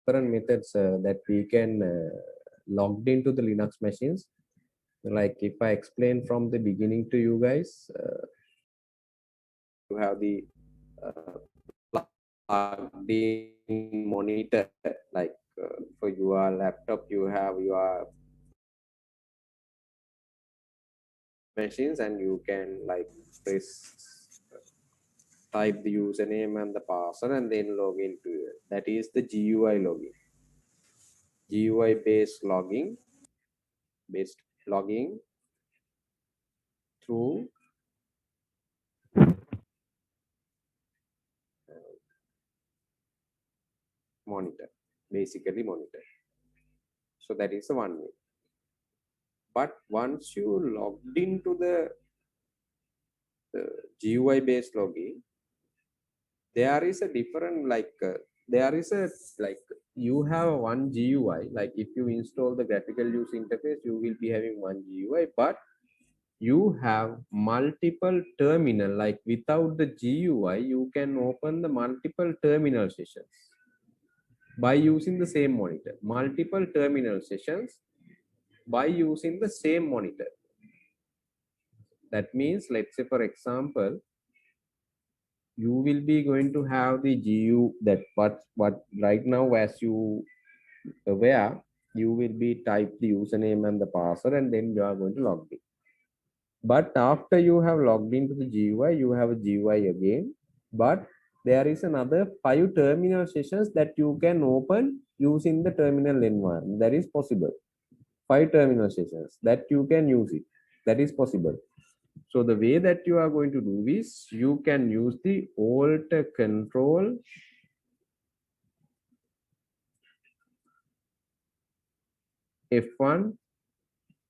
different methods that we can logged into the Linux machines. Like if I explain from the beginning to you guys, you have the plugged in monitor. Like for your laptop, you have your machines, and you can like press type the username and the password and then log into it. That is the GUI login. GUI based logging through monitor, basically monitor. So that is the one way. But once you logged into the GUI based login, there is a different there is a like you have one GUI. Like if you install the graphical user interface, you will be having one GUI, but you have multiple terminal. Like without the GUI, you can open the multiple terminal sessions by using the same monitor. Multiple terminal sessions by using the same monitor. That means, let's say for example, you will be going to have the GU that what right now, as you aware, you will be type the username and the password, and then you are going to log in. But after you have logged into the GUI, you have a GUI again, but there is another 5 terminal sessions that you can open using the terminal environment. That is possible. 5 terminal sessions that you can use it. That is possible. So the way that you are going to do is you can use the Alt Control F1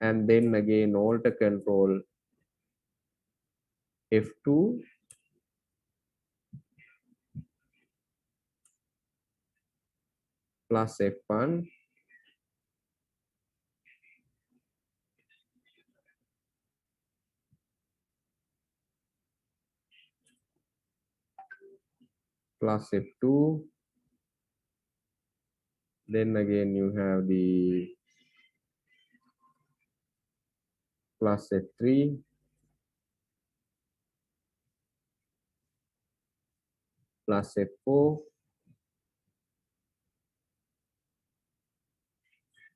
and then again Alt Control F2 plus F1 plus F2. Then again you have the plus F3 plus F4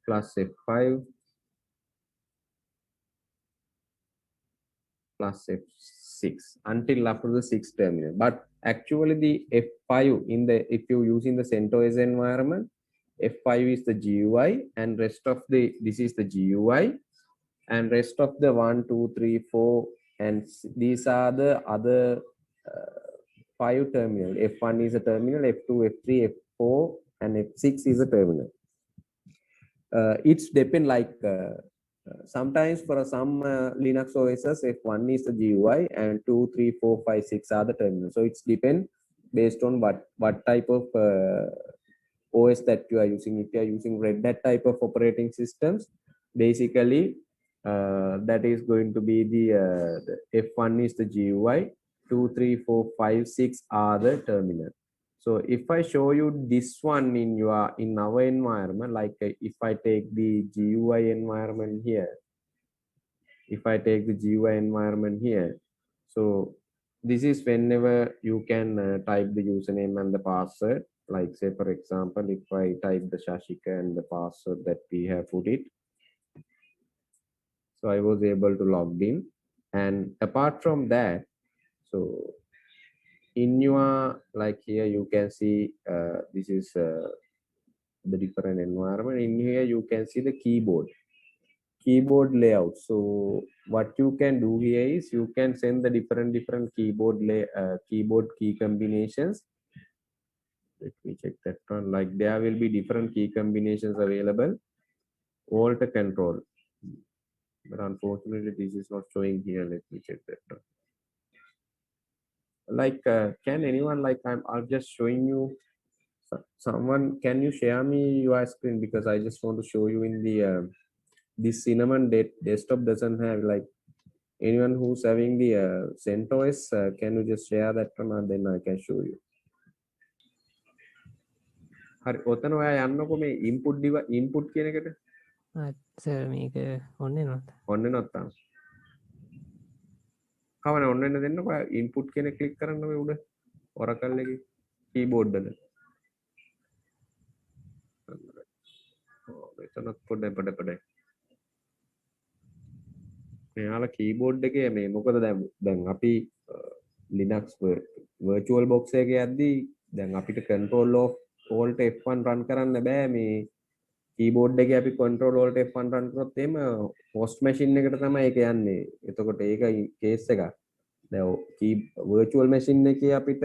plus F5 plus F6 until after the 6th terminal. But actually the F5 in the, if you using the CentOS environment, F5 is the GUI and rest of the, this is the GUI and rest of the 1, 2, 3, 4 and these are the other 5 terminal. F1 is a terminal, F2, F3, F4 and F6 is a terminal. It's depend like sometimes for some Linux OSs, F1 is the GUI and 2, 3, 4, 5, 6 are the terminals. So it's depend based on what type of OS that you are using. If you are using Red Hat type of operating systems, basically that is going to be the F1 is the GUI, 2, 3, 4, 5, 6 are the terminal. So if I show you this one in our environment, like if I take the GUI environment here, so this is whenever you can type the username and the password. Like say for example, if I type the Shashika and the password that we have put it, so I was able to log in. And apart from that, so in your, like here you can see this is the different environment. In here you can see the keyboard layout. So what you can do here is you can send the different keyboard key combinations. Let me check that one. Like there will be different key combinations available. Alt Control, but unfortunately this is not showing here. Let me check that one. Like can anyone, like I'm just showing you, someone, can you share me your screen, because I just want to show you in the this Cinnamon desktop doesn't have, like, anyone who's having the CentOS, can you just share that one and then I can show you. හරි ඔතන ඔයා යන්නකො මේ input කියන එකට sir මේක ඔන්න නොත් ඔන්න නැත්තම් කවන ඔන්න වෙන දෙන්නකො ඉන්පුට් කියන ක්ලික් කරන්න මේ උඩ Oracle එකේ keyboard වල මෙතනත් පොඩ මෙයාලා keyboard එකේ මේ මොකද දැන් අපි Linux virtual box එකේ යද්දී දැන් අපිට control of alt F1 run කරන්න බෑ මේ keyboard එකේ අපි control alt F1 run කරොත් එහෙම host machine එකට තමයි ඒක යන්නේ. එතකොට ඒක case එකක්. දැන් virtual machine එකේ අපිට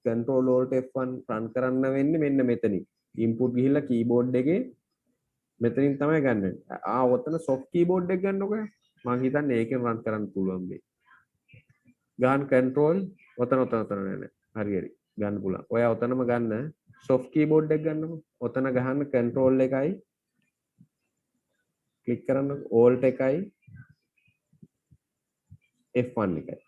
control alt F1 run කරන්න වෙන්නේ මෙන්න මෙතනින්. input ගිහිල්ලා keyboard එකේ මෙතනින් තමයි ගන්න. ඔතන soft keyboard එක ගන්නකො. මම හිතන්නේ ඒකෙන් run කරන්න පුළුවන් මේ. ගන්න control ඔතන නෑ. හරි. ගන්න පුළුවන්. ඔයා ඔතනම ගන්න soft keyboard එක ගන්නකො. ඔතන ගහන්න control එකයි click කරන්න alt එකයි F1 එකයි.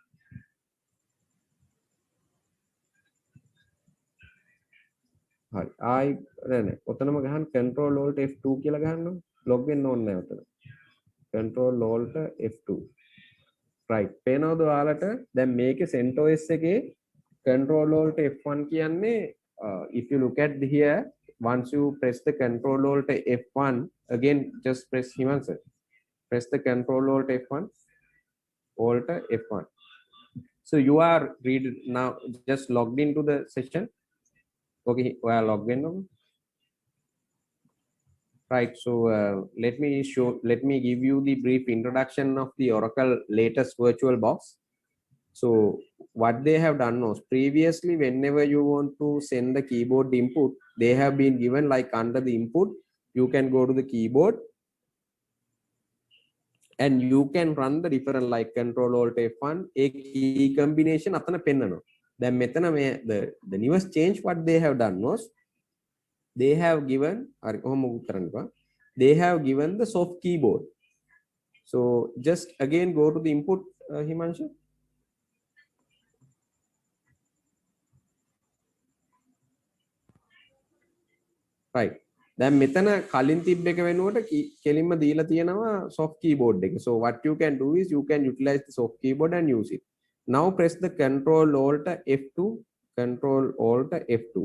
හරි. නෑ. ඔතනම ගහන්න control alt F2 කියලා ගහන්න. log වෙන්න ඕනේ නෑ ඔතන. control alt F2. right. පේනවද ඔයාලට? දැන් මේකේ CentOS එකේ control alt F1 කියන්නේ if you look at here once you press the control alt F1 again just press Himanshu. Press the control alt F1 alt F1. So you are now just logged into the session. Okay, we are logged in. Right, so let me give you the brief introduction of the Oracle latest VirtualBox. So what they have done was previously whenever you want to send the keyboard input, they have been given like under the input, you can go to the keyboard and you can run the different like control alt F1 a key combination atana pennano. Then metana the newest change what they have done was they have given the soft keyboard. So just again go to the input Himanshu. Right. දැන් මෙතන කලින් තිබ්බ එක වෙනුවට කෙලින්ම දීලා තියෙනවා soft keyboard එක. So what you can do is you can utilize the soft keyboard and use it. Now press the control alt F2, control alt F2.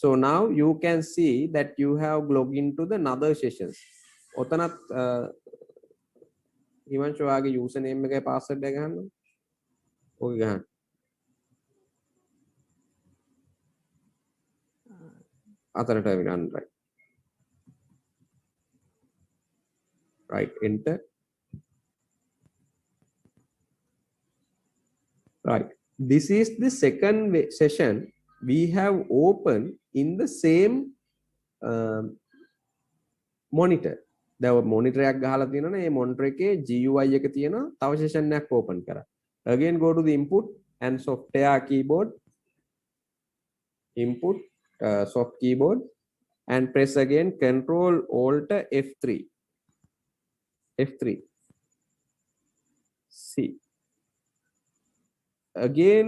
So now you can see that you have logged into the another sessions. ඔතනත් Himanshu ආගේ username එකයි password එක ගන්න. ඔක ගන්න. අතරට ගන්න right. Right, enter. Right, this is the second session we have opened in the same monitor. දැන් monitor එකක් ගහලා තියෙනවනේ මේ monitor එකේ GUI එක තියෙනවා තව session එකක් open කරා. Again go to the input and software keyboard, input soft keyboard and press again control alt F3. See. Again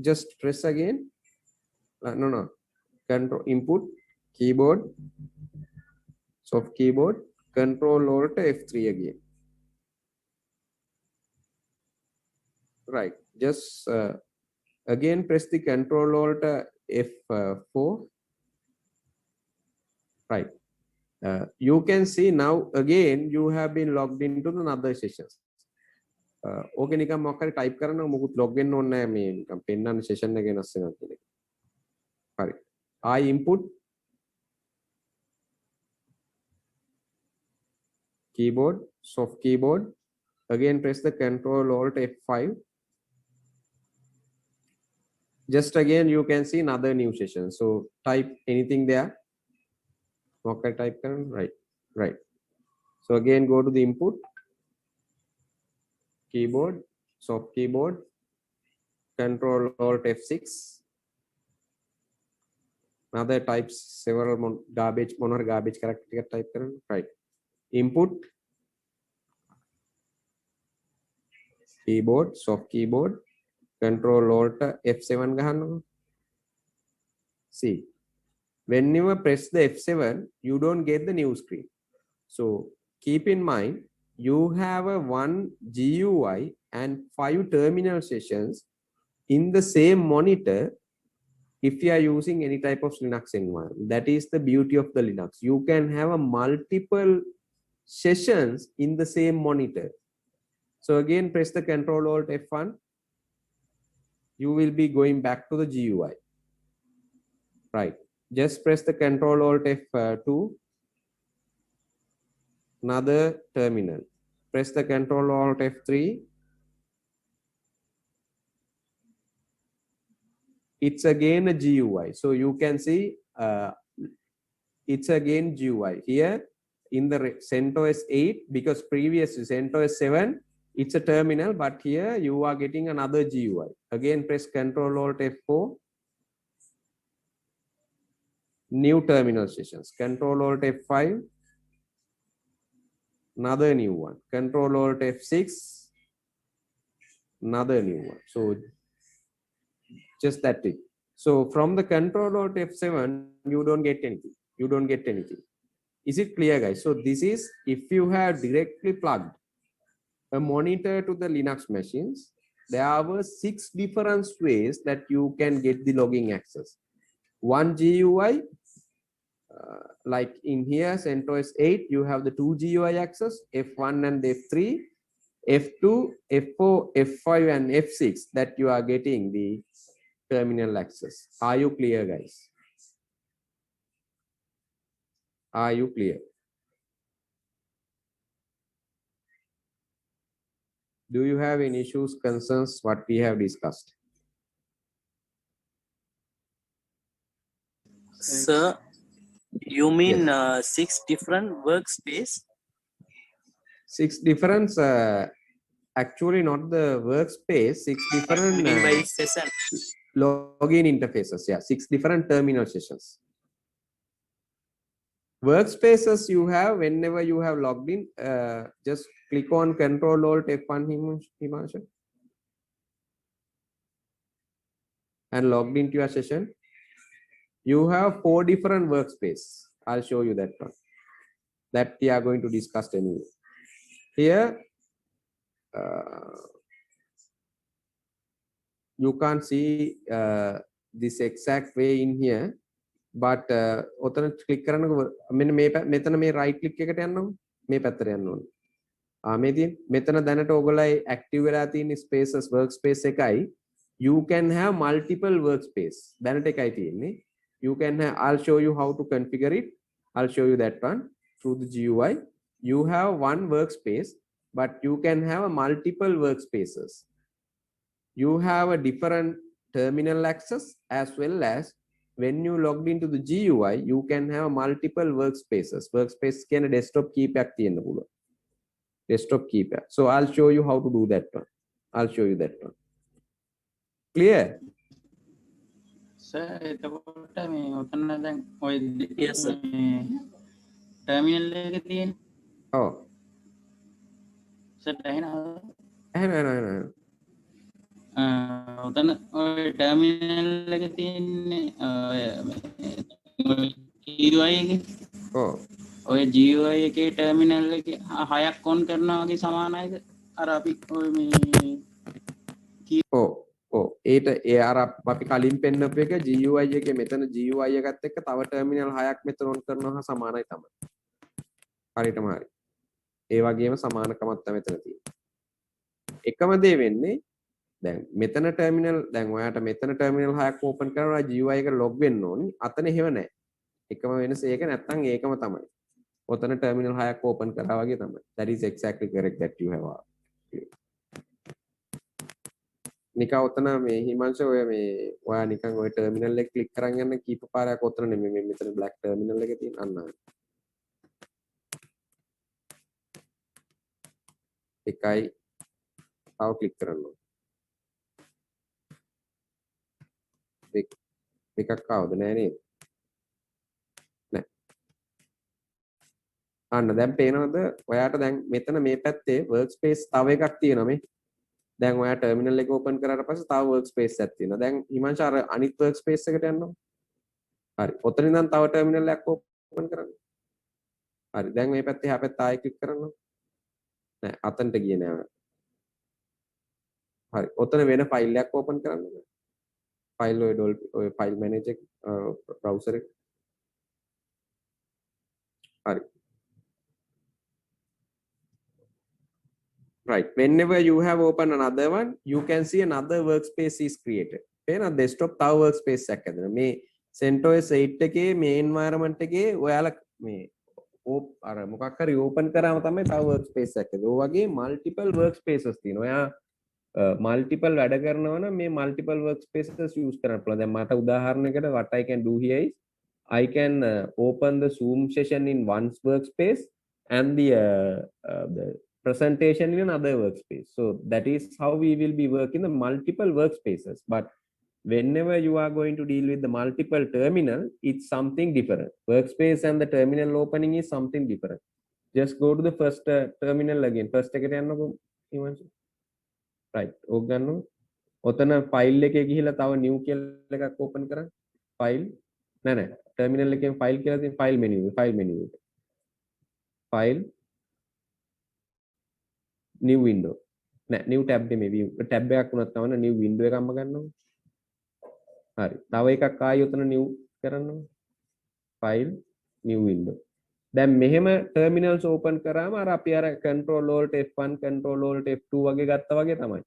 just press again. No. Control input keyboard, soft keyboard, control alt F3 again. Right. Just again press the control alt F4. Right. You can see now again you have been logged into the another sessions. Okay නිකන් මොකක් හරි type කරනවා මොකුත් log වෙන්න ඕනේ නැහැ මේ නිකන් පෙන්නන්න session එක වෙනස් වෙනවා කියන එක. හරි. I input keyboard, soft keyboard. Again press the control alt F5. Just again you can see another new session. So type anything there. Okay, type right. So again go to the input, keyboard, soft keyboard, control alt F6. Another types several garbage character type right. Input, keyboard, soft keyboard, control alt F7 ගහන්න. See. when you press the F7, you don't get the new screen. So keep in mind, you have a one GUI and 5 terminal sessions in the same monitor if you are using any type of Linux environment. That is the beauty of the Linux. You can have a multiple sessions in the same monitor. So again, press the Control Alt F1. You will be going back to the GUI. Right. Just press the Control Alt F2. Another terminal. Press the Control Alt F3. It's again a GUI. So you can see it's again GUI. Here in the CentOS 8, because previously CentOS 7, it's a terminal, but here you are getting another GUI. Again, press Control Alt F4. New terminal sessions. Control Alt F5. Another new one. Control Alt F6. Another new one. So just that it. So from the Control Alt F7, you don't get anything. You don't get anything. Is it clear, guys? So this is if you have directly plugged a monitor to the Linux machines, there are 6 different ways that you can get the logging access. One GUI, like in here, CentOS 8, you have the 2 GUI access, F1 and F3, F2, F4, F5, and F6 that you are getting the terminal access. Are you clear, guys? Are you clear? Do you have any issues, concerns, what we have discussed? Sir, you mean Yes. 6 different workspace? 6 different, actually not the workspace, 6 different You mean by session? login interfaces. Yeah, 6 different terminal sessions. Workspaces you have whenever you have logged in, just click on Control Alt F1, Himanshu, and logged into your session. You have 4 different workspaces. I'll show you that one. That we are going to discuss anyway. Here, you can't see this exact way in here, but ඔතන click කරනකොට මෙන්න මෙතන මේ right click එකට යන්න ඕනේ. මේ පැත්තට යන්න ඕනේ. මේ තියෙන මෙතන දැනට ඔයගොල්ලෝ active වෙලා තියෙන spaces workspace එකයි you can have multiple workspace. දැනට එකයි තියෙන්නේ. You can have, I'll show you how to configure it. I'll show you that one through the GUI. You have one workspace, but you can have multiple workspaces. You have a different terminal access as well as when you logged into the GUI, you can have multiple workspaces. Workspace can desktop keypad තියෙන්න පුළුවන්. Desktop keypad. So I'll show you how to do that one. I'll show you that one. Clear? Sir, එතකොට මේ ඔතන දැන් ඔය Yes, sir. Terminal එක තියෙන. Oh. Sir ඇහෙනවද? ඇහෙනවා. ඔතන ඔය ටර්මිනල් එක තියෙන්නේ GUI එකේ. Oh. ඔය GUI එකේ ටර්මිනල් එකේ 6ක් ඔන් කරනවා වගේ සමානයිද? අර අපි ඔය මේ ඒට ඒ අර අපි කලින් පෙන්නපු එක GUI එකේ මෙතන GUI එකත් එක්ක තව ටර්මිනල් 6ක් මෙතන ඔන් කරනවා හා සමානයි තමයි. හරියටම හරි. ඒ වගේම සමානකමක් තමයි මෙතන තියෙන්නේ. එකම දේ වෙන්නේ දැන් මෙතන ටර්මිනල් දැන් ඔයාට මෙතන ටර්මිනල් 6ක් ඕපන් කරනවා GUI එකට ලොග් වෙන්න ඕනි. අතන එහෙම නැහැ. එකම වෙනස ඒක නැත්තම් ඒකම තමයි. ඔතන ටර්මිනල් 6ක් ඕපන් කරා වගේ තමයි. That is exactly correct that you have. නිකන් ඔතන මේ හිමංශ ඔය මේ ඔයා නිකන් ඔය ටර්මිනල් එක ක්ලික් කරන් යන්න කීප පාරක් ඔතන නෙමෙයි මේ මෙතන බ්ලැක් ටර්මිනල් එක තියෙන අන්න එකයි තව ක්ලික් කරන්න ඕනේ දෙකක් ආවද නෑ නේද නෑ අන්න දැන් පේනවද ඔයාට දැන් මෙතන මේ පැත්තේ workspace තව එකක් තියෙනවා මේ දැන් ඔයා ටර්මිනල් එක ඕපන් කරාට පස්සේ තව workspace එකක් තියෙනවා. දැන් හිමංශ අර අනිත් workspace එකට යන්න ඕන. හරි. ඔතන ඉඳන් තව ටර්මිනල් එකක් ඕපන් කරන්න. හරි. දැන් මේ පැත්තේ එහා පැත්ත ආයෙ ක්ලික් කරන්න. නෑ අතනට ගියේ නෑ. හරි. ඔතන වෙන ෆයිල් එකක් ඕපන් කරන්න. ෆයිල් ඔය ෆයිල් මැනේජර් browser එක. හරි. Right. Whenever you have opened another one, you can see another workspace is created. පේනවද desktop තව workspace එකක් ඇදෙනවා. මේ CentOS 8 එකේ මේ environment එකේ ඔයාලා මේ අර මොකක් හරි open කරාම තමයි තව workspace එකක් ඇදෙන්නේ. ඔය වගේ multiple workspaces තියෙනවා. ඔයා multiple වැඩ කරනවා නම් මේ multiple workspaces use කරන්න පුළුවන්. දැන් මට උදාහරණයකට what I can do here is I can open the Zoom session in one workspace and the presentation in another workspace. So that is how we will be working the multiple workspaces. But whenever you are going to deal with the multiple terminal, it's something different. Workspace and the terminal opening is something different. Just go to the first terminal again. First එකට යන්නකො ඉවන්ස්. Right. ඕක ගන්නවා. ඔතන file එකේ ගිහිලා තව new කියලා එකක් open කරන්න. ෆයිල් නෑ terminal එකෙන් ෆයිල් කියලා තියෙන ෆයිල් menu එක. File new window. නෑ new tab නෙමෙයි tab එකක් වුණත් තමයි new window එකක්ම ගන්නවා. හරි. තව එකක් ආයෙ උතන new කරන්න. file new window. දැන් මෙහෙම terminals open කරාම අර අපි අර control alt F1 control alt F2 වගේ ගත්තා වගේ තමයි.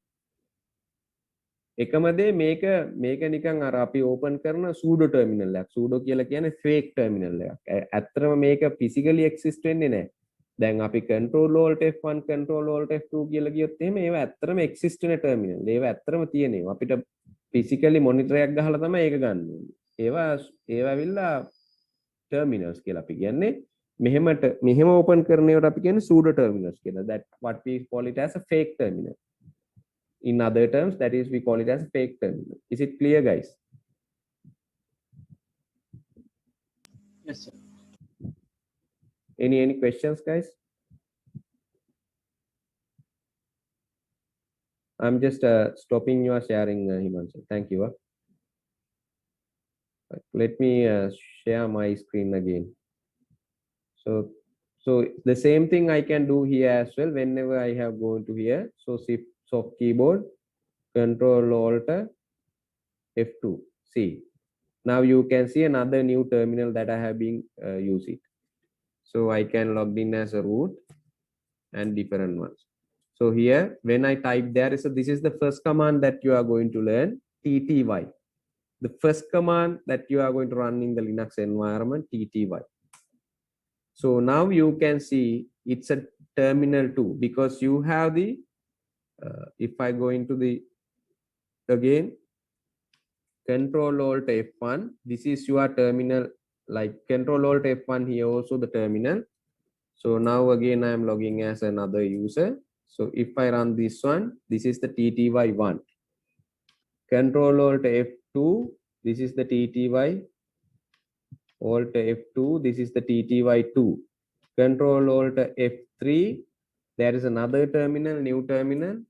එකම දේ මේක නිකන් අර අපි open කරන sudo terminal එකක්. sudo කියලා කියන්නේ fake terminal එකක්. ඇත්තටම මේක physically exist වෙන්නේ නැහැ. දැන් අපි control alt F1 control alt F2 කියලා කියොත් එහෙම ඒවා ඇත්තටම exist වෙන terminal. ඒවා ඇත්තටම තියෙනවා. අපිට physically monitor එකක් ගහලා තමයි ඒක ගන්න ඕනේ. ඒවා ඇවිල්ලා terminals කියලා අපි කියන්නේ. මෙහෙම open කරන ඒවාට අපි කියන්නේ pseudo terminals කියලා. That what we call it as a fake terminal. In other terms, that is we call it as a fake terminal. Is it clear, guys? Yes, sir. Any questions, guys? I'm just stopping your sharing, Himanshu. Thank you. Let me share my screen again. So the same thing I can do here as well. Whenever I have gone to here, so shift soft keyboard, control alt F2. See, now you can see another new terminal that I have been using. So I can log in as a root and different ones. So here, when I type there, so this is the first command that you are going to learn, tty. The first command that you are going to run in the Linux environment, tty. So now you can see it's a terminal 2 because you have the, if I go into the, again, control alt F1, this is your terminal, like control alt F1 here also the terminal. So now again I am logging as another user. So if I run this one, this is the tty1. Control alt F2, this is the tty. Alt F2, this is the tty2. Control alt F3, there is another terminal, new terminal.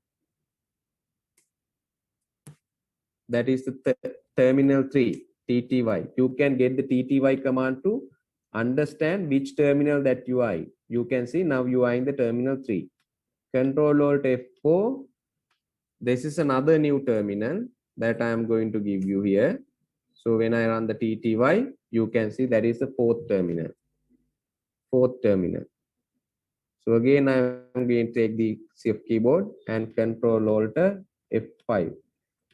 That is the terminal 3, tty. You can get the tty command to understand which terminal that you are in. You can see now you are in the terminal 3. Control alt F4, this is another new terminal that I am going to give you here. So when I run the tty, you can see that is the fourth terminal. So again I am going to take the shift keyboard and control alt F5.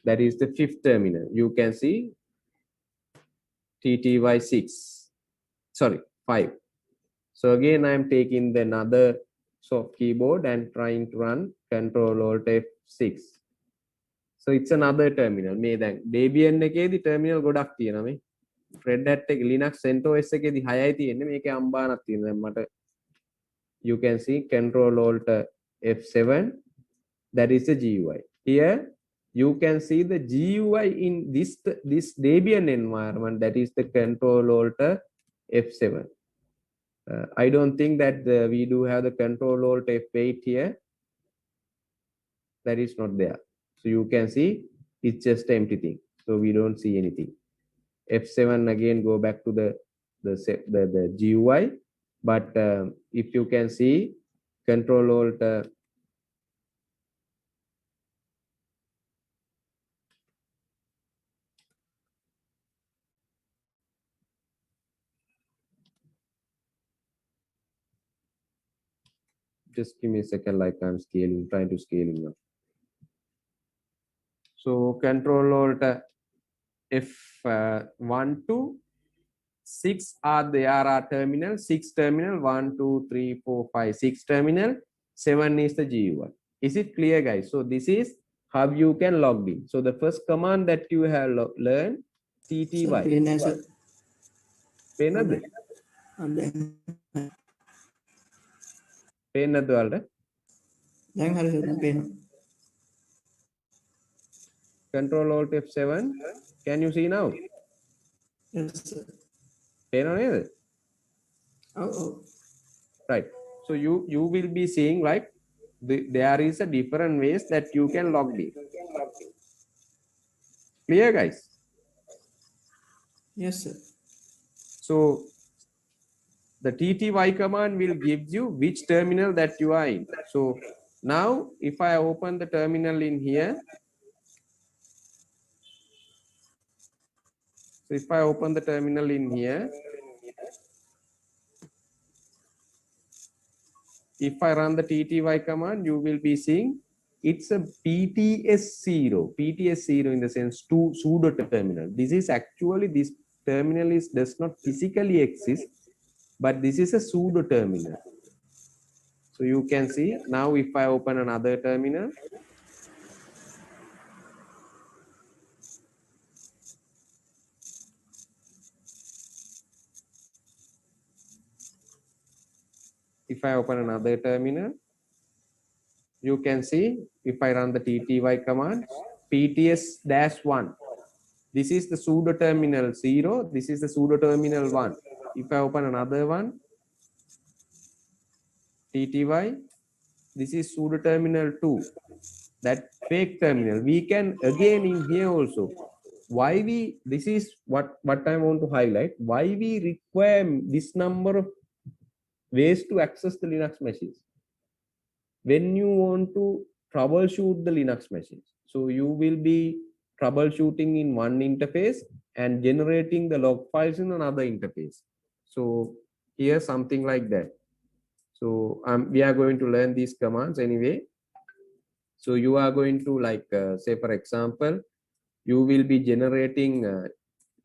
That is the fifth terminal. You can see tty6. Sorry, 5. So again I am taking the another soft keyboard and trying to run control alt F6. So it's another terminal. මේ දැන් Debian එකේදී terminal ගොඩක් තියෙනවා මේ. Red Hat එක Linux CentOS එකේදී 6යි තියෙන්නේ. මේකේ අම්බානක් තියෙනවා. දැන් මට you can see control alt F7, that is the GUI. Here you can see the GUI in this Debian environment, that is the control alt F7. I don't think that we do have the control alt F8 here. That is not there. So you can see it's just an empty thing. So we don't see anything. F7 again go back to the GUI. But if you can see, Control Alt just give me a second, like I'm trying to scaling now. So Control Alt F1 to 6 are there are terminal, 6 terminal, 1, 2, 3, 4, 5, 6 terminal, 7 is the GUI. Is it clear, guys? So this is how you can log in. So the first command that you have learned, TTY. පේනද? පේනද ඔයාලට? දැන් හරි sir පේනවා. Control Alt F7. Can you see now? Yes sir. පේනව නේද? ඔව්. Right. So you will be seeing like there is a different ways that you can log in. Clear, guys? Yes sir. So the TTY command will give you which terminal that you are in. So now if I open the terminal in here, so if I open the terminal in here, if I run the TTY command, you will be seeing it's a PTS0. PTS0 in the sense to pseudo terminal. This is actually, this terminal does not physically exist, but this is a pseudo terminal. So you can see now if I open another terminal, if I open another terminal, you can see if I run the TTY command, PTS-1. This is the pseudo terminal 0. This is the pseudo terminal 1. If I open another one, TTY, this is pseudo terminal 2. That fake terminal. We can again in here also. Why this is what I want to highlight. Why we require this number of ways to access the Linux machines when you want to troubleshoot the Linux machines. So you will be troubleshooting in one interface and generating the log files in another interface. So here something like that. So we are going to learn these commands anyway. So you are going to like say for example, you will be generating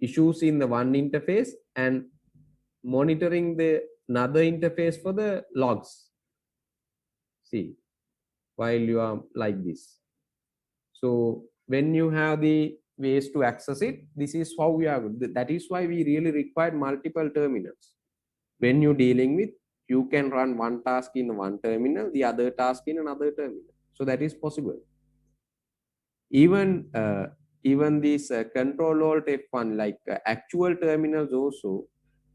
issues in the one interface and monitoring the another interface for the logs. See, while you are like this. So when you have the ways to access it, this is how we are. That is why we really require multiple terminals. When you're dealing with, you can run one task in one terminal, the other task in another terminal. So that is possible. Even this Control Alt F1, like actual terminals also,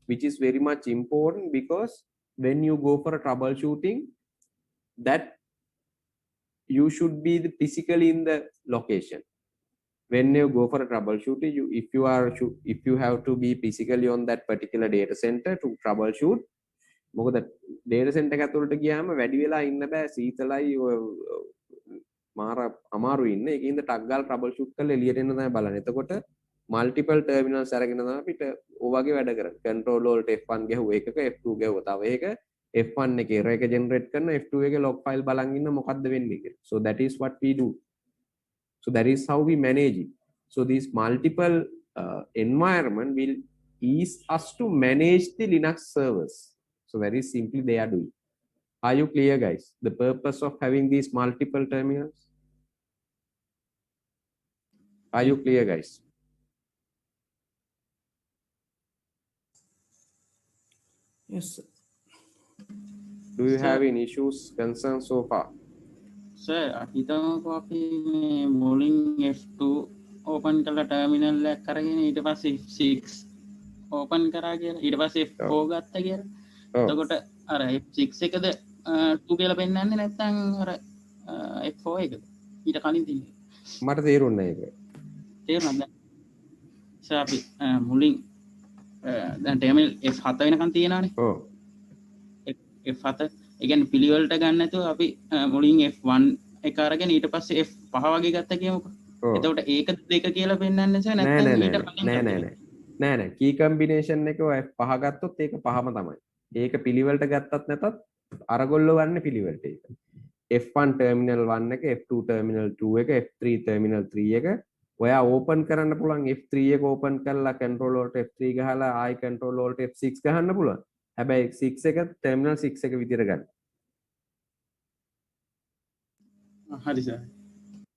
which is very much important, because when you go for a troubleshooting, that you should be physically in the location. When you go for a troubleshooting, if you have to be physically on that particular data center to troubleshoot, මොකද data center එක ඇතුළට ගියාම වැඩි වෙලා ඉන්න බෑ, සීතලයි මාර අමාරු ඉන්න. ඒකින්ද ටක් ගාලා troubleshoot කරලා එළියට එන්න තමයි බලන්නේ. එතකොට multiple terminals අරගෙන තමයි අපිට ඔයගේ වැඩ කරන්නේ. Control Alt F1 ගැහුව එකක F2 ගැහුව තව එක F1 එකේ error එක generate කරන F2 එකේ log file බලන් ඉන්න මොකද්ද වෙන්නේ කියලා. So that is what we do. So that is how we manage it. So this multiple environment will ease us to manage the Linux servers. So very simply they are doing. Are you clear, guys? The purpose of having these multiple terminals? Are you clear, guys? Yes sir. Do you have any issues, concerns so far? Sir හිතමුකෝ අපි මේ මුලින් F2 open කරලා terminal එක කරගෙන ඊට පස්සේ F6 open කරා කියලා ඊට පස්සේ F4 ගත්තා කියලා. එතකොට අර F6 එකද 2 කියලා පෙන්නන්නේ නැත්නම් අර F4 එකද ඊට කලින් තියෙන්නේ. මට තේරුන්නේ නැහැ ඒක. තේරුණාද? අපි මුලින් දැන් ටර්මිනල් F7 වෙනකන් තියෙනවානේ. ඔව් F7 ඒ කියන්නේ පිළිවෙලට ගන්න නැතුව අපි මුලින් F1 එක අරගෙන ඊට පස්සේ F5 වගේ ගත්තා කියමුකෝ. ඔව් එතකොට ඒක දෙක කියලා පෙන්වන්නේ නෑ නැත්නම් නෑ ඊට නෑ කලින් නෑ නෑ ගත්තද? නෑ නෑ කී කම්බිනේෂන් එක ඔය පහ ගත්තොත් ඒක පහම තමයි. ඒක පිළිවෙලට ගත්තත් නැතත් අරගොල්ලෝ ගන්න පිළිවෙලට ඒක. F1 ටර්මිනල් 1 එක, F2 ටර්මිනල් 2 එක, F3 ටර්මිනල් 3 එක ඔයා ඕපන් කරන්න පුළුවන්. F3 එක ඕපන් කරලා control වලට F3 ගහලා ආයි control වලට F6 ගහන්න පුළුවන්. හැබැයි 6 එක ටර්මිනල් 6 එක විදියට ගන්න. හරි සර්.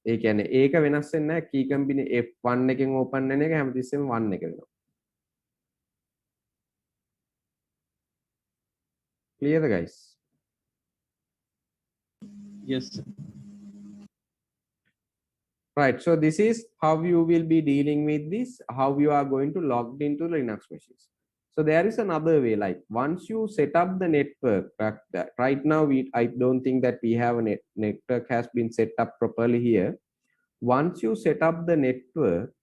ඒ කියන්නේ ඒක වෙනස් වෙන්නේ නැහැ. කී කම්බිනේ F1 එකෙන් ඕපන් වෙන එක හැමතිස්සෙම 1 එක වෙනවා. Clear guys? Yes sir. Right, so this is how you will be dealing with this, how you are going to log into Linux machines. So there is another way, like once you set up the network, right now I don't think that we have a network has been set up properly here. Once you set up the network,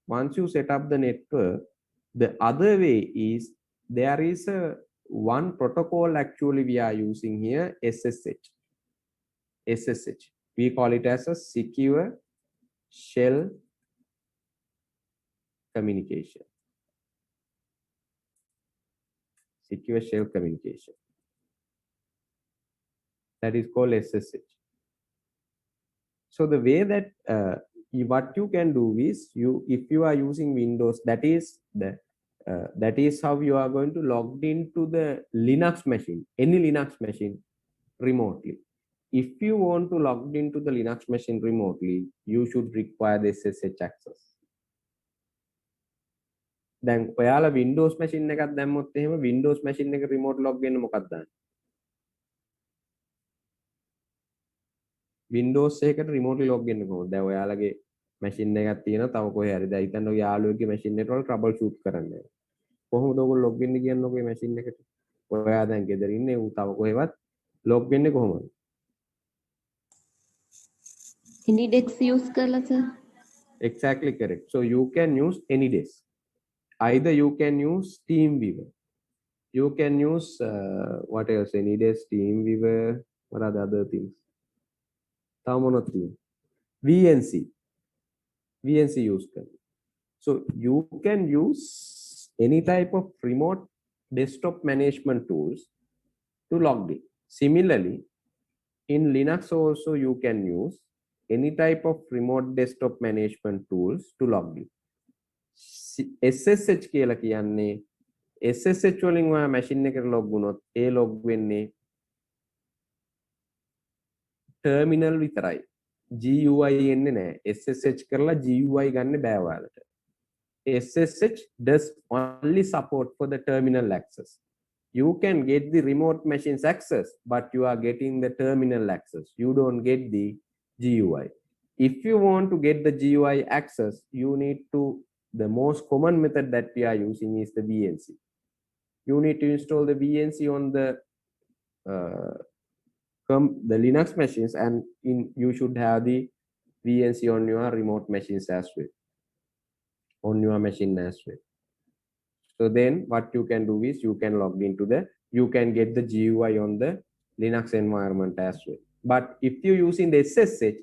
the other way is there is a one protocol actually we are using here, SSH. We call it as a secure shell communication. Secure shell communication. That is called SSH. So the way that what you can do is if you are using Windows, that is how you are going to log into the Linux machine, any Linux machine remotely. If you want to log into the Linux machine remotely, you should require the SSH access. දැන් ඔයාලා Windows machine එකක් දැම්මොත් එහෙම Windows machine එක remote log වෙන්න මොකක්ද දාන්නේ? Windows එකකට remotely log වෙන්න කොහොමද? දැන් ඔයාලගේ machine එකක් තියෙනවා තව කොහේ හරි. දැන් හිතන්න ඔය යාළුවෙක්ගේ machine එකට වල trouble shoot කරන්න. කොහොමද ඔයගොල්ලෝ log වෙන්නේ කියන්නේ ඔගේ machine එකට? ඔයා දැන් ගෙදර ඉන්නේ ඌ තව කොහෙවත් log වෙන්නේ කොහොමද? Anydex use කරලා sir. Exactly correct. So you can use any desk. Either you can use TeamViewer. You can use what else? AnyDesk, TeamViewer. What are the other things? VNC. VNC use kar. So you can use any type of remote desktop management tools to log in. Similarly, in Linux also you can use any type of remote desktop management tools to log in. SSH කියලා කියන්නේ SSH වලින් ඔයා machine එකට log වුණොත් ඒ log වෙන්නේ terminal විතරයි. GUI එන්නේ නැහැ. SSH කරලා GUI ගන්න බෑ ඔයාලට. SSH does only support for the terminal access. You can get the remote machines access, but you are getting the terminal access. You don't get the GUI. If you want to get the GUI access, you need to, the most common method that we are using is the VNC. You need to install the VNC on the Linux machines, and you should have the VNC on your remote machines as well, on your machine as well. So then what you can do is you can log into you can get the GUI on the Linux environment as well. But if you're using the SSH,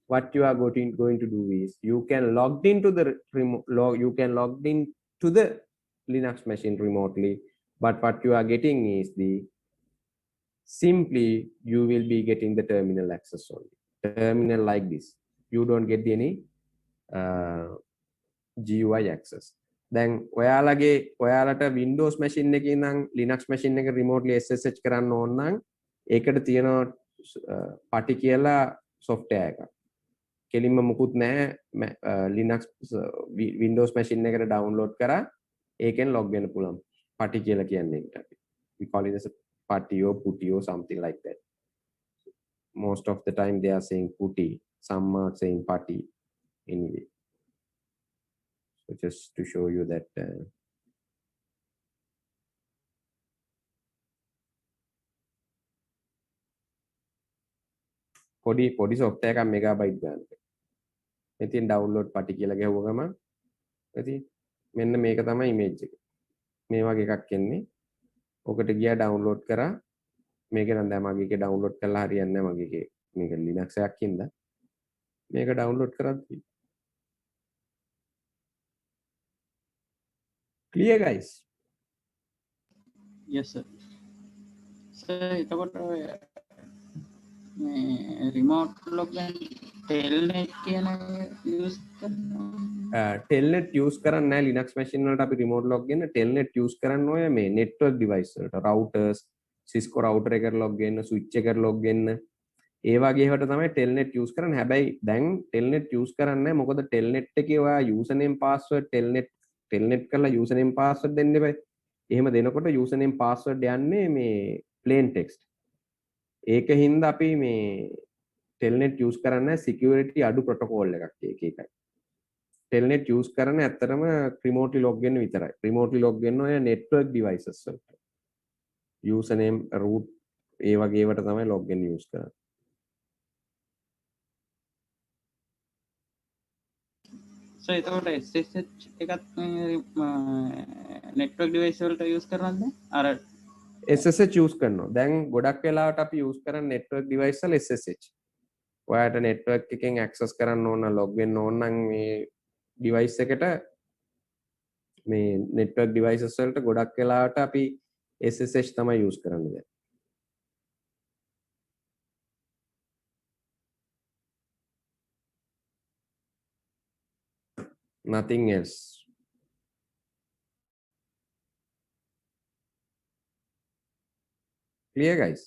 what you are going to do is you can log into the Linux machine remotely, but what you are getting is simply you will be getting the terminal access only. Terminal like this. You don't get any GUI access. Then ඔයාලට Windows machine එකේ ඉඳන් Linux machine එක remotely SSH කරන්න ඕන නම් ඒකට තියෙන පටි කියලා software එකක්. කෙලින්ම මුකුත් නැහැ. Linux Windows machine එකට download කරා ඒකෙන් log වෙන්න පුළුවන්. පටි කියලා කියන්නේ ඒකට අපි. We call it as a putty or putty or something like that. Most of the time they are saying putty, some are saying putty anyway. So just to show you that පොඩි software එකක් megabyte ගන්න. ඉතින් download putty කියලා ගහුව ගමන් ඉතින් මෙන්න මේක තමයි image එක. මේ වගේ එකක් එන්නේ. ඔකට ගියා download කරා. මේක නම් දැන් මගේ එකේ download කරලා හරියන්නේ නැහැ මගේ එකේ. මේක Linux එකක් ඉඳලා. මේක download කරද්දි clear guys. yes sir sir එතකොට ඔය මේ remote login telnet කියන use කරනවා telnet use කරන්නේ නැහැ Linux machine වලට අපි remote login telnet use කරන්න ඔය මේ network device වලට routers Cisco router එකට log වෙන්න switch එකට log වෙන්න ඒ වගේ ඒවට තමයි telnet use කරන්නේ හැබැයි දැන් telnet use කරන්නේ නැහැ මොකද telnet එකේ ඔයා username password telnet කරලා username password දෙන්න එපා එහෙම දෙනකොට username password යන්නේ මේ plain text ඒක හින්දා අපි මේ telnet use කරන්නේ security අඩු protocol එකක් එකයි telnet use කරන්නේ ඇත්තටම remotely log වෙන්න විතරයි remotely log වෙන්න ඔය network devices වලට username root ඒ වගේ ඒවට තමයි login use කරන්නේ so එතකොට SSH එකත් network device වලට use කරනවද අර SSH use කරනවා දැන් ගොඩක් වෙලාවට අපි use කරන network device වල SSH ඔයාලට network එකෙන් access කරන්න ඕන log වෙන්න ඕන නම් මේ device එකට මේ network devices වලට ගොඩක් වෙලාවට අපි SSH තමයි use කරන්නේ දැන් nothing else clear guys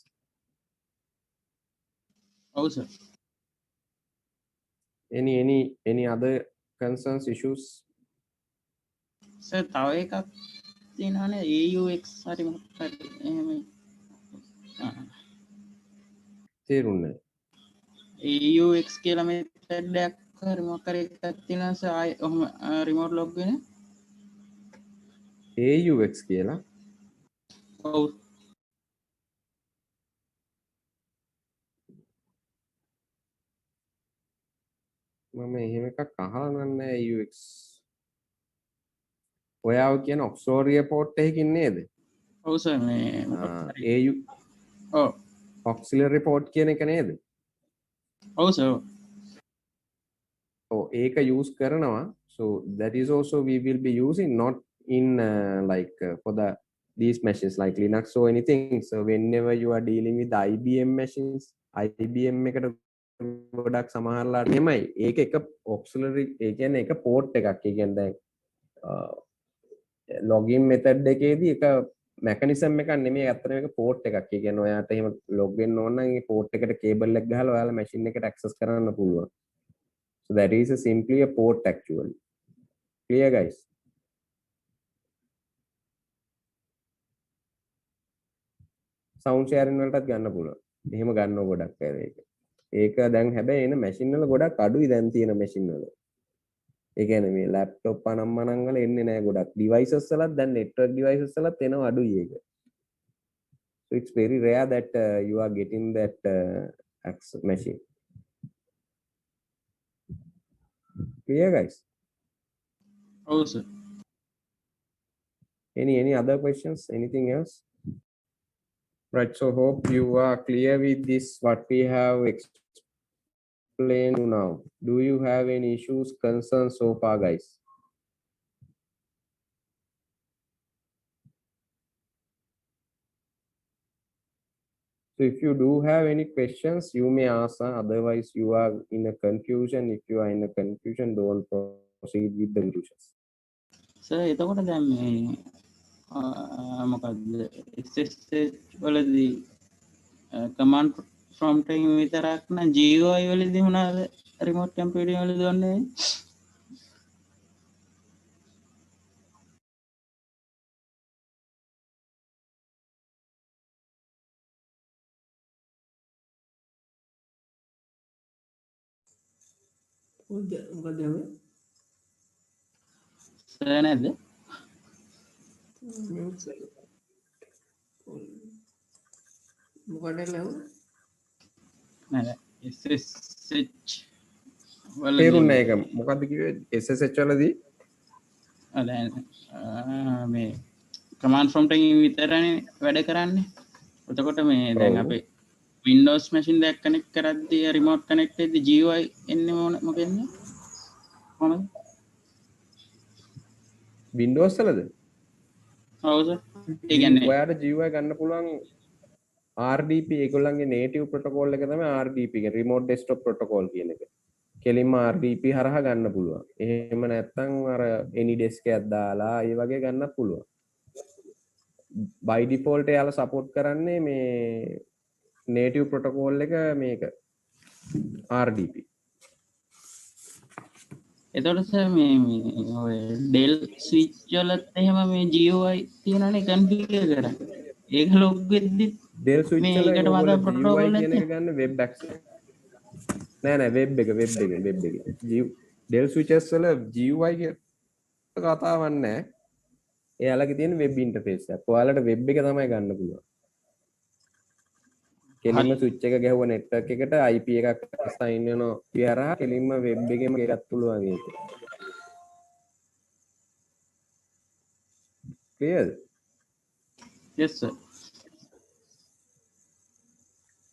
ඔව් sir any other concerns issues sir තව එකක් තියෙනවානේ AUX හරි මොකක් හරි එහෙම තේරුන්නේ AUX කියලා method එකක් හරි මොකක් හරි එකක් තියෙනවා sir ආයෙ ඔහම remote log වෙන AUX කියලා ඔව් මම එහෙම එකක් අහලා නැහැ AUX ඔයාව කියන ඔක්සෝරිය පෝට් එකකින් නේද ඔව් sir මේ AU ඔව් auxiliary port කියන එක නේද ඔව් sir ඔව් ඒක use කරනවා so that is also we will be using not in like for the these machines like Linux or anything so whenever you are dealing with IBM machines IBM එකට ගොඩක් සමහරලාට එහෙමයි ඒක එක auxiliary ඒ කියන්නේ එක port එකක් ඒ කියන්නේ දැන් login method එකේදී එක mechanism එකක් නෙමෙයි අත්‍තරම එක port එකක් ඒ කියන්නේ ඔයාට එහෙම log වෙන්න ඕන නම් ඒ port එකට cable එක ගහලා ඔයාලා machine එකට access කරන්න පුළුවන් so that is simply a port actually clear guys sound sharing වලටත් ගන්න පුළුවන් එහෙම ගන්නව ගොඩක් අය ඒක දැන් හැබැයි එන machine වල ගොඩක් අඩුයි දැන් තියෙන machine වල ඒ කියන්නේ මේ laptop අනම්මනම් වල එන්නේ නැහැ ගොඩක් devices වලත් දැන් network devices වලත් එනවා අඩුයි ඒක so it's very rare that you are getting that machine clear guys ඔව් sir any other questions anything else right so hope you are clear with this what we have explained now do you have any issues concerns so far guys so if you do have any questions you may ask otherwise you are in a confusion if you are in a confusion don't proceed with the conclusions sir එතකොට දැන් මේ මොකක්ද SSH වලදී command prompt එකකින් විතරක් නම් GUI වලදී මොනවාද remote computing වලදී වන්නේ මොකද හැම sir නැද්ද මොකද ලැබු නෑ SSH තේරුන්නේ ඒක මොකද්ද කිව්වේ SSH වලදී දැන් මේ කමාන්ඩ් ප්‍රොම්ප්ට් එකකින් විතරනේ වැඩ කරන්නේ. එතකොට මේ දැන් ඔව්. අපේ Windows machine එකක් කනෙක්ට් කරද්දී remote connect වෙද්දී GUI එන්නේ මොකෙන්ද? කොහමද? Windows වලද? ඔව් සර්. ඒ කියන්නේ ඔයාට GUI ගන්න පුළුවන් RDP ඒගොල්ලන්ගේ native protocol එක තමයි RDP කියන්නේ remote desktop protocol කියන එක. කෙලින්ම RDP හරහා ගන්න පුළුවන්. එහෙම නැත්නම් අර AnyDesk එකක් දාලා ඒ වගේ ගන්නත් පුළුවන්. by default එයාලා support කරන්නේ මේ native protocol එක මේක RDP. එතකොට සර් මේ ඔය Dell switch වලත් එහෙම මේ GUI තියෙනනේ configure කරන්න. ඒක log වෙද්දි Dell switch මේ වල එකට ඒගොල්ලෝ වඩා protocol GUI කියන නැත්තේ? එක ගන්න web access. නෑ web එක. Dell switches වල GUI කියන කතාවක් නෑ. එයාලගේ තියෙන web interface එක. ඔයාලට web එක තමයි ගන්න පුළුවන්. කෙලින්ම switch එක ගැහුව network එකට IP එකක් assign වෙනවා. ඉහරහා කෙලින්ම web එකෙම එකක් පුළුවන් ඒක. Clear? yes sir.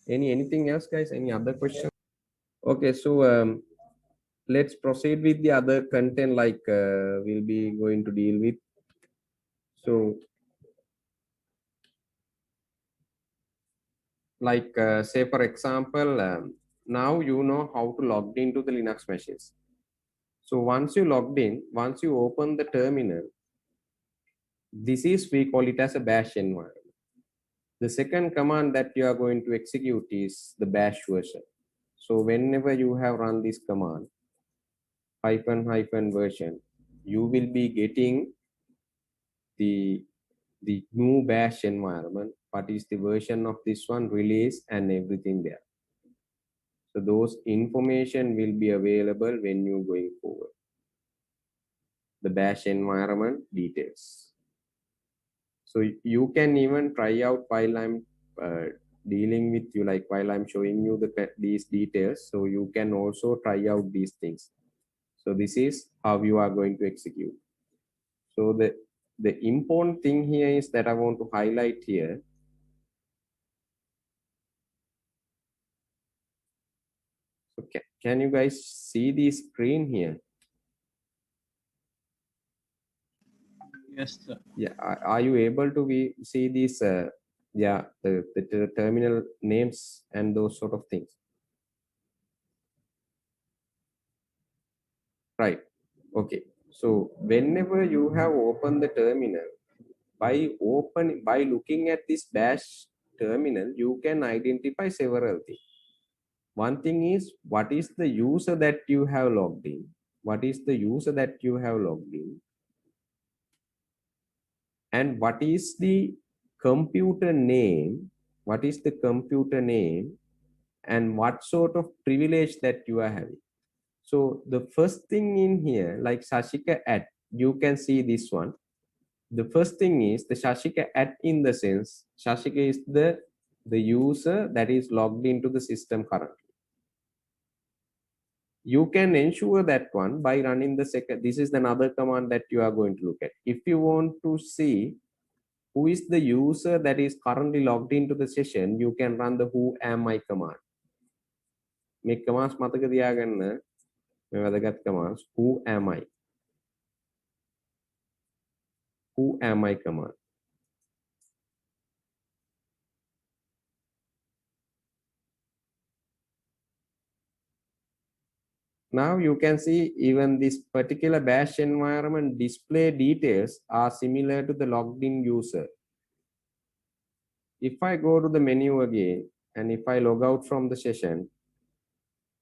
Anything else, guys? Any other question? Okay, so let's proceed with the other content like we'll be going to deal with. So like say for example, now you know how to log into the Linux machines. So once you logged in, once you open the terminal, this is, we call it as a bash environment. The second command that you are going to execute is the bash version. So whenever you have run this command, -- version, you will be getting the new bash environment. What is the version of this one, release, and everything there. So those information will be available when you going forward. The bash environment details. So you can even try out while I'm dealing with you, like while I'm showing you these details. So you can also try out these things. So this is how you are going to execute. So the important thing here is that I want to highlight here. So can you guys see the screen here? yes sir. Yeah, are you able to see these the terminal names and those sort of things? Right. Okay. So whenever you have opened the terminal, by looking at this bash terminal, you can identify several things. One thing is, what is the user that you have logged in? What is the user that you have logged in? And what is the computer name? What is the computer name? And what sort of privilege that you are having? So the first thing in here, like Shashika at, you can see this one. The first thing is the Shashika at, in the sense, Shashika is the user that is logged into the system currently. You can ensure that one by running the second. This is another command that you are going to look at. If you want to see who is the user that is currently logged into the session, you can run the who am I command. Make commands mataka tiyaganna me wadagat commands. Who am I? Who am I command. Now you can see even this particular bash environment display details are similar to the logged in user. If I go to the menu again, and if I log out from the session,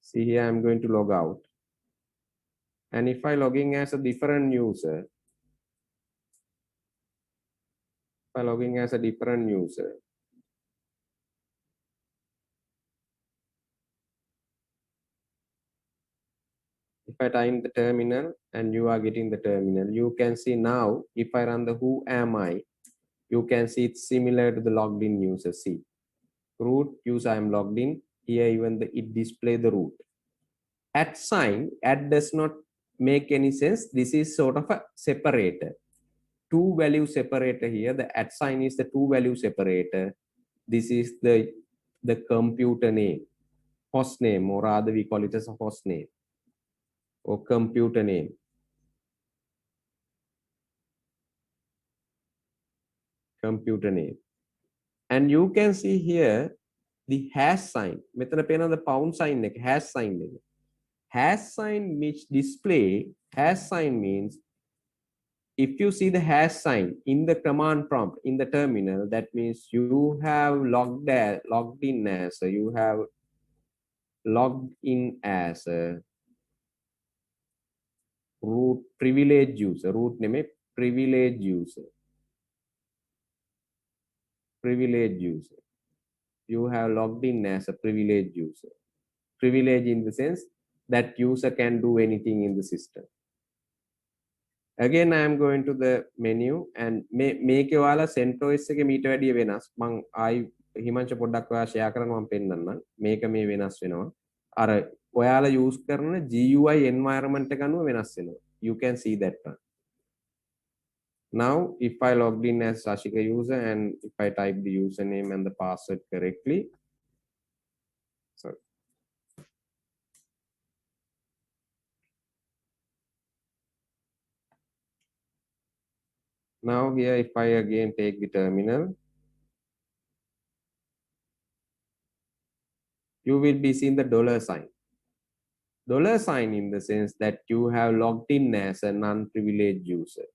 see here I'm going to log out. And if I logging as a different user, if I logging as a different user, if I time the terminal and you are getting the terminal, you can see now, if I run the who am I, you can see it's similar to the logged in user. See, root user I'm logged in. Here even it display the root. At sign, at does not make any sense. This is sort of a separator. Two value separator here. The @ sign is the two value separator. This is the computer name, host name, or rather we call it as a host name or computer name. Computer name. And you can see here the hash sign. මෙතන පේන the pound sign එක, hash sign එක. Hash sign which display, hash sign means if you see the hash sign in the command prompt in the terminal, that means you have logged in as a root privileged user. Root name privileged user. Privileged user. You have logged in as a privileged user. Privilege in the sense that user can do anything in the system. Again, I am going to the menu and make ඔයාලා CentOS එකේ මීට වැඩිය වෙනස්. මම ආයි හිමංශ පොඩ්ඩක් ඔයා share කරනවා මම පෙන්නන්නම්. මේක මේ වෙනස් වෙනවා. අර ඔයාලා use කරන GUI environment එක අනුව වෙනස් වෙනවා. You can see that one. Now, if I logged in as Sashika user and if I type the username and the password correctly, sorry. Now here, if I again take the terminal, you will be seeing the dollar sign. Dollar sign in the sense that you have logged in as a non-privileged user.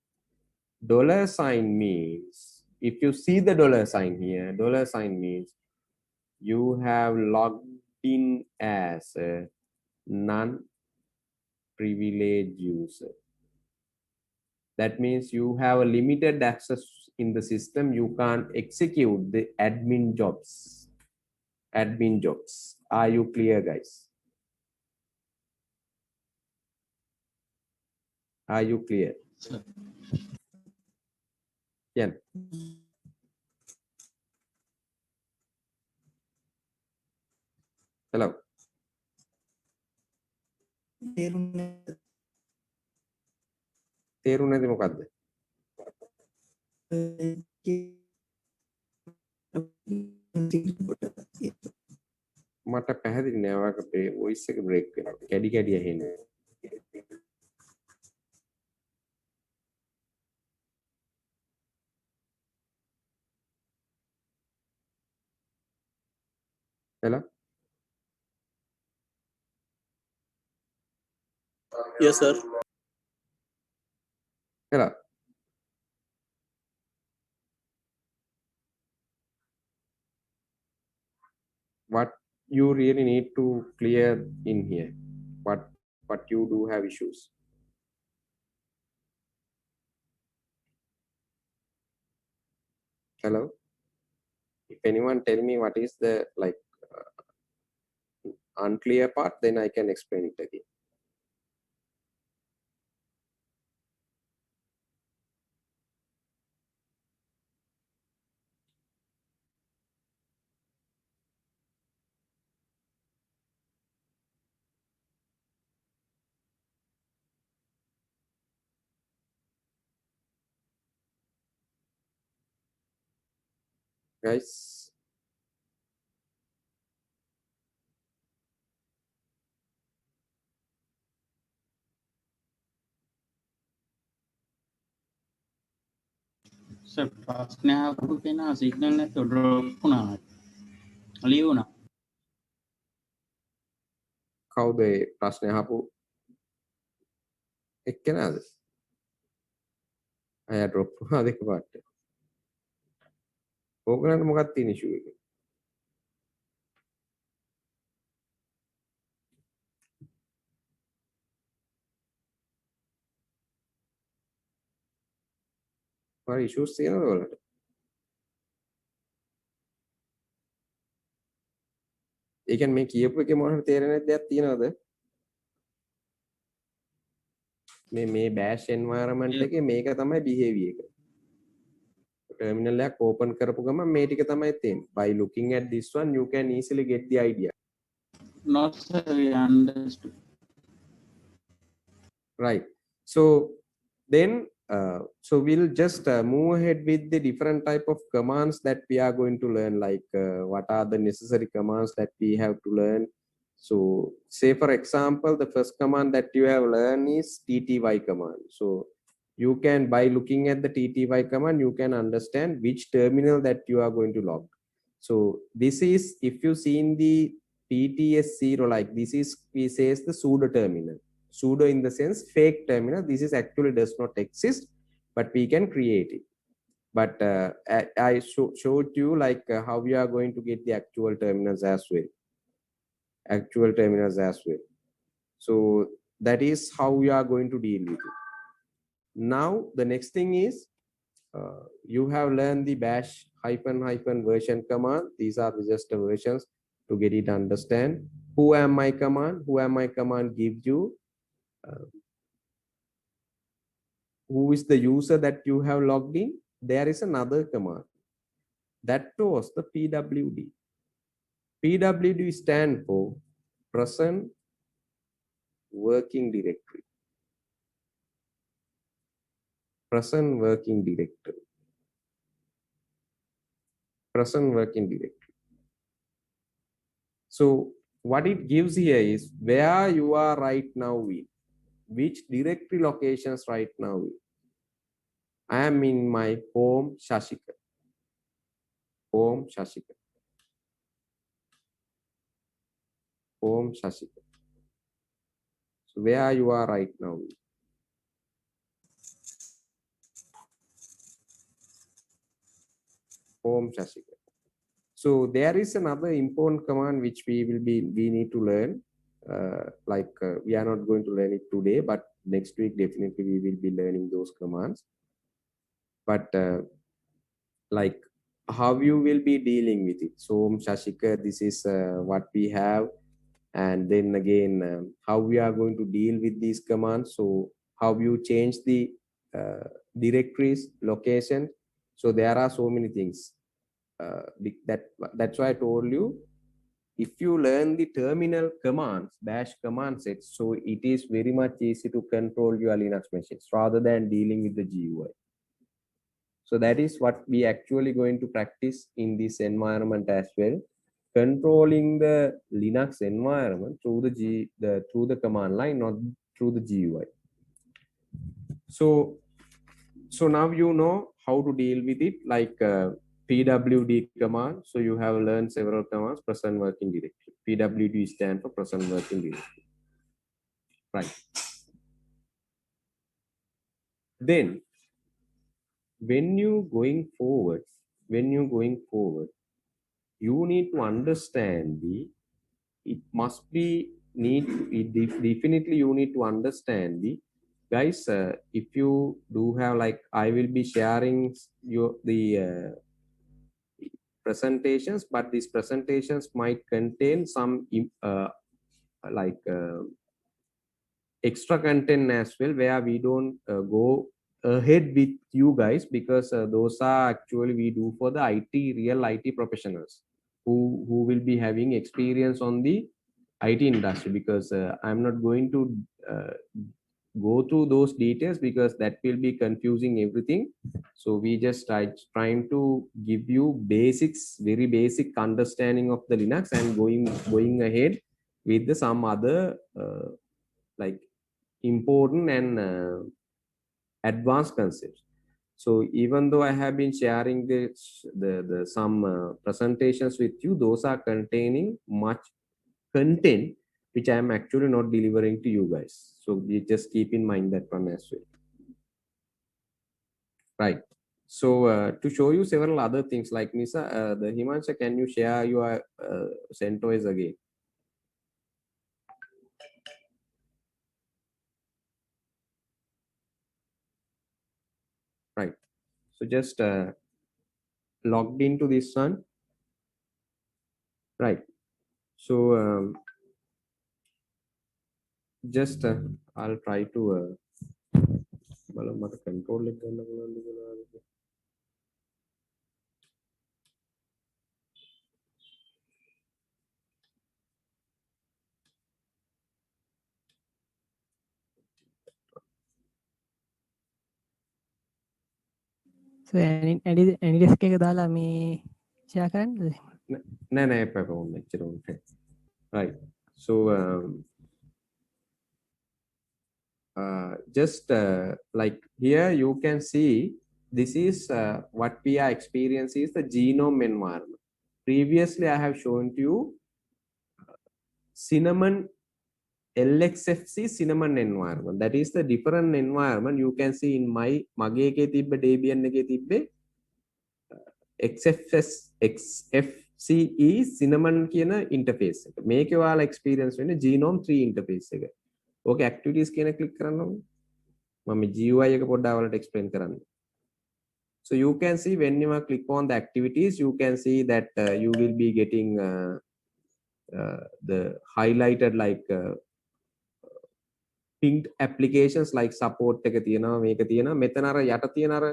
Dollar sign means, if you see the dollar sign here, dollar sign means you have logged in as a non-privileged user. That means you have a limited access in the system. You can't execute the admin jobs. Admin jobs. Are you clear, guys? Are you clear? Sir. Yeah. Hello. තේරුණාද මොකද්ද? මට පැහැදිලි නෑ ඔයාගේ voice එක break වෙනවා. කැඩි කැඩි ඇහෙනවා. Hello? Yes, sir. Hello. What you really need to clear in here? What you do have issues? Hello? If anyone tell me what is the unclear part, then I can explain it again. Guys, sir ප්‍රශ්න අහපු කෙනා signal නැතුව drop වුණා. ලියුණා. කවුද ඒ ප්‍රශ්නේ අහපු එක්කෙනාද? අය drop වුණා දෙක පාට. ඕගලන්ට මොකක්ද තියෙන ඉෂුව එක? මොකද ඉෂුස් තියෙනවද ඔයාලට? ඒ කියන්නේ මේ කියපු එකේ මොනවද තේරෙන්නේ දෙයක් තියෙනවද? මේ bash environment එකේ මේක තමයි behavior එක. terminal එකක් open කරපු ගමන් මේ ටික තමයි තියෙන්නේ. By looking at this one you can easily get the idea. Not sir, we understood. Right. So then, so we'll just move ahead with the different type of commands that we are going to learn, like what are the necessary commands that we have to learn. So say for example, the first command that you have learned is TTY command. So you can, by looking at the TTY command, you can understand which terminal that you are going to log. So this is, if you see in the PTS0, like this is, we says the pseudo terminal. Pseudo in the sense fake terminal. This is actually does not exist, but we can create it. But I showed you like how we are going to get the actual terminals as well. Actual terminals as well. So that is how we are going to deal with it. Now the next thing is you have learned the bash -- version command. These are just the versions to get it understand. Who am I command? Who am I command gives you who is the user that you have logged in. There is another command that was the pwd. Pwd stand for present working directory. Present working directory. Present working directory. So what it gives here is where you are right now in, which directory locations right now in. I am in my home Shashika. Home Shashika. Home Shashika. So where you are right now in. Home Shashika. So there is another important command which we need to learn. We are not going to learn it today, but next week definitely we will be learning those commands. But like how you will be dealing with it. So Shashika, this is what we have, and then again how we are going to deal with these commands. So how you change the directories, location. So there are so many things. That's why I told you, if you learn the terminal commands, bash command sets, so it is very much easy to control your Linux machines rather than dealing with the GUI. So that is what we actually going to practice in this environment as well, controlling the Linux environment through the command line, not through the GUI. So now you know how to deal with it, like pwd command. So you have learned several commands. Present working directory. Pwd stand for present working directory. Right. Then when you going forward, you need to understand definitely you need to understand the guys. If you do have, like, I will be sharing the presentations, but these presentations might contain some extra content as well, where we don't go ahead with you guys, because those are actually we do for the real IT professionals who will be having experience on the IT industry, because I'm not going to go through those details, because that will be confusing everything. So we just trying to give you basics, very basic understanding of the Linux, and going ahead with some other like important and advanced concepts. So even though I have been sharing the some presentations with you, those are containing much content which I am actually not delivering to you guys. So we just keep in mind that one as well. Right. So to show you several other things, like Nisa, the Himansha, can you share your CentOS again? Right. So just logged into this one. Right. So just I'll try to control it. ඇනිඩෙස්ක එක දාලා මේ share කරන්න නෑ එපා ඕන්න එච්චර ඕනේ. Right. So just like here you can see this is what we are experiencing is the genome environment. Previously I have shown to you cinnamon LXFC cinnamon environment. That is the different environment you can see in my mage එකේ තිබ්බ Debian එකේ තිබ්බේ XFCE cinnamon කියන interface එක. මේකේ ඔයාලා experience වෙන්නේ genome 3 interface එක. ඕකේ activities කියන click කරන්න ඕනේ. මම GUI එක පොඩ්ඩක් ඔයාලට explain කරන්න. So you can see when you click on the activities, you can see that you will be getting the highlighted like pinked applications like support එක තියෙනවා මේක තියෙනවා මෙතන අර යට තියෙන අර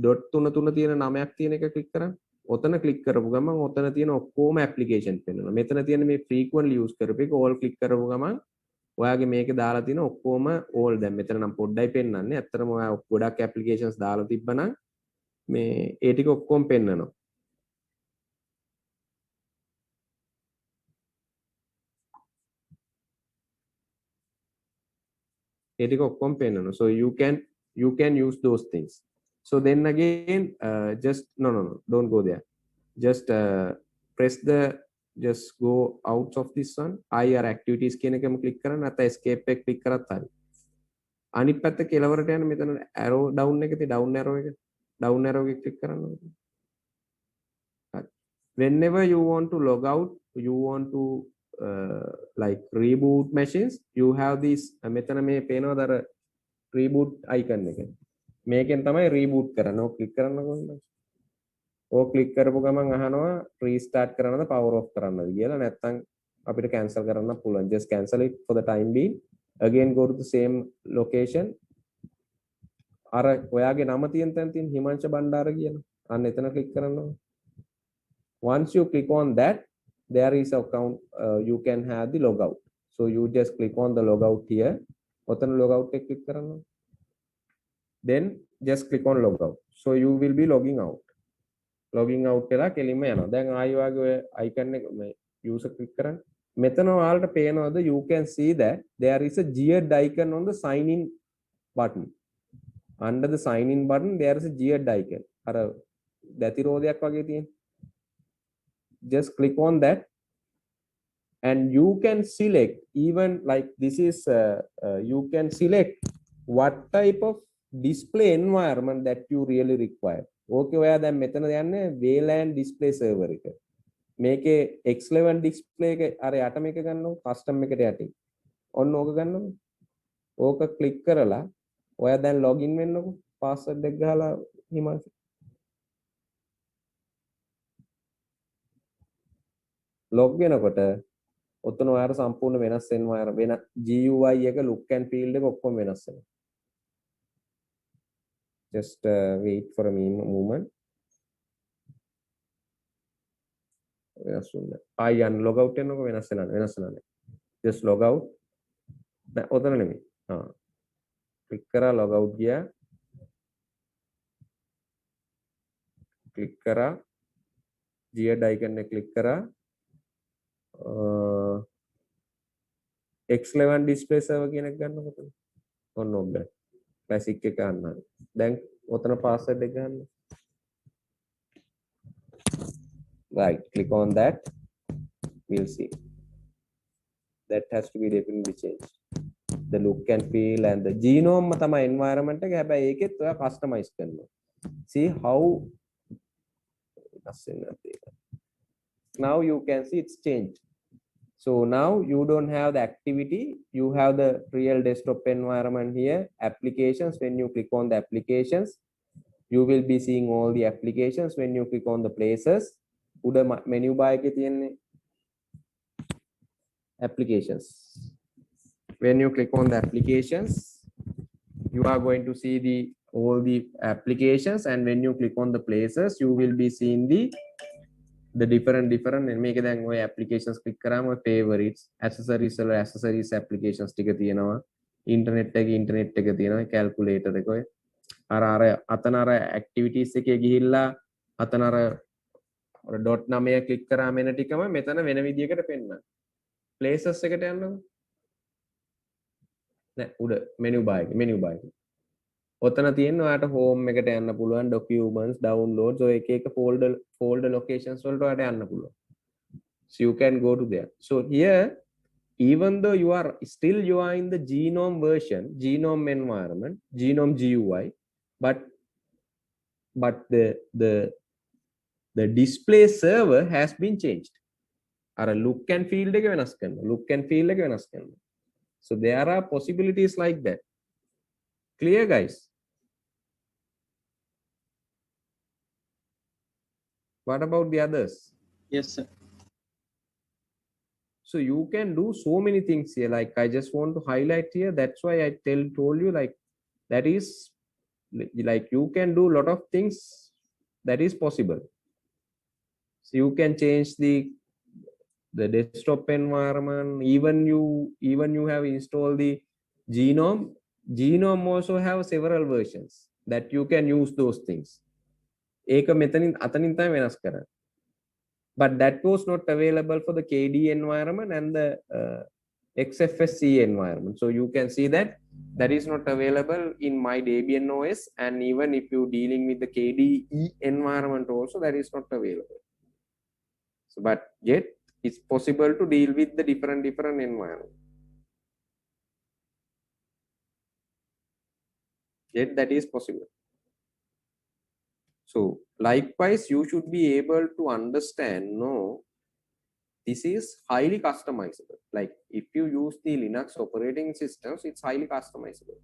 dot 3 තියෙන නමයක් තියෙන එක click කරන්න. ඔතන click කරපු ගමන් ඔතන තියෙන ඔක්කොම application පෙන්වනවා. මෙතන තියෙන මේ frequently use කරපු එක all click කරපු ගමන් ඔයාගේ මේකේ දාලා තියෙන ඔක්කොම all දැන් මෙතන නම් පොඩ්ඩයි පෙන්වන්නේ. ඇත්තටම ඔයා ගොඩක් applications දාලා තිබ්බනම් මේ ඒ ටික ඔක්කොම පෙන්වනවා. ඒ ටික ඔක්කොම පෙන්වනවා. So you can use those things. So then again just no don't go there. Just press the just go out of this one. IR activities කියන එකම click කරන්න නැත්නම් escape එක click කරත් හරි. අනිත් පැත්ත කෙලවරට යන මෙතන arrow down එකේ down arrow එක click කරන්න ඕනේ. Whenever you want to log out, you want to like reboot machines, you have this මෙතන මේ පේනවද අර reboot icon එක. මේකෙන් තමයි reboot කරන්න. ඕක click කරන්නකො. ඕක click කරපු ගමන් අහනවා restart කරන්නද power off කරන්නද කියලා. නැත්නම් අපිට cancel කරන්න පුළුවන්. Just cancel it for the time being. Again go to the same location. අර ඔයාගේ නම තියෙන තැන තියෙන හිමංශ බණ්ඩාර කියලා. අන්න එතන click කරන්න ඕනේ. Once you click on that, there is a account you can have the logout. So you just click on the logout here. ඔතන logout එක click කරන්න. Then just click on logout. So you will be logging out. Logging out කියලා කෙලින්ම යනවා. දැන් ආයෙ වාගේ ඔය icon එක මේ user click කරන්න. මෙතන ඔයාලට පේනවද you can see that there is a geared icon on the sign in button. Under the sign in button there is a geared icon. අර දැතිරෝධයක් වගේ තියෙන. Just click on that and you can select even like this is you can select what type of display environment that you really require. Okay ඔයා දැන් මෙතන යන්නේ VLAN display server එක. මේකේ X11 display එක අර යට මේක ගන්නකො custom එකට යටින්. ඔන්න ඕක ගන්නකො. ඕක click කරලා ඔයා දැන් login වෙන්නකො password එක ගහලා හිමංශ log වෙනකොට ඔතන ඔයාලට සම්පූර්ණ වෙනස් වෙනවා වෙන GUI එක look and feel එක ඔක්කොම වෙනස් වෙනවා. Just wait for a moment. වෙනස් වෙනවා. ආයි යන්න log out වෙනකොට වෙනස් වෙනවා. Just log out. නෑ ඔතන නෙමෙයි. click කරා log out ගියා. click කරා geared icon එක click කරා X11 display server කියන එක ගන්නකොට ඔන්න ඔබ classic එක ගන්න. දැන් ඔතන password එක ගන්න. Right, click on that. We'll see. That has to be definitely changed. The look and feel and the genome තමයි environment එක. හැබැයි ඒකෙත් ඔයා customize කරනවා. See how now you can see it's changed. So now you don't have the activity, you have the real desktop environment here. Applications, when you click on the applications, you will be seeing all the applications. When you click on the places, උඩ menu bar එකේ තියෙන්නේ applications. When you click on the applications, you are going to see all the applications, and when you click on the places, you will be seeing the different මේක දැන් ඔය applications click කරාම ඔය favorites accessories වල accessories applications ටික තියෙනවා internet එක තියෙනවා calculator එක ඔය අර අතන අර activities එකේ ගිහිල්ලා අතන අර dot 9 ක්ලික් කරාම එන ටිකම මෙතන වෙන විදියකට පෙන්නනවා. places එකට යන්නකො. නෑ උඩ menu bar එක. ඔතන තියෙන ඔයාලට home එකට යන්න පුළුවන්, documents, downloads ඔය එක එක folder locations වලට ඔයාලට යන්න පුළුවන්. So you can go to there. So here, even though you are in the genome version, genome environment, genome GUI, but the display server has been changed. Our look and feel එක වෙනස් කරනවා. Look and feel එක වෙනස් කරනවා. So there are possibilities like that. Clear, guys? What about the others? Yes, sir. So you can do so many things here. Like I just want to highlight here. That's why I told you like that is like you can do a lot of things that is possible. So you can change the desktop environment. Even you have installed the genome. Genome also have several versions that you can use those things. ඒක මෙතනින් අතනින් තමයි වෙනස් කරන්නේ. But that was not available for the KD environment and the XFSC environment. So you can see that is not available in my Debian OS, and even if you dealing with the KDE environment also, that is not available. So but yet it's possible to deal with the different environment. Yet that is possible. So likewise, you should be able to understand, no, this is highly customizable. Like if you use the Linux operating systems, it's highly customizable.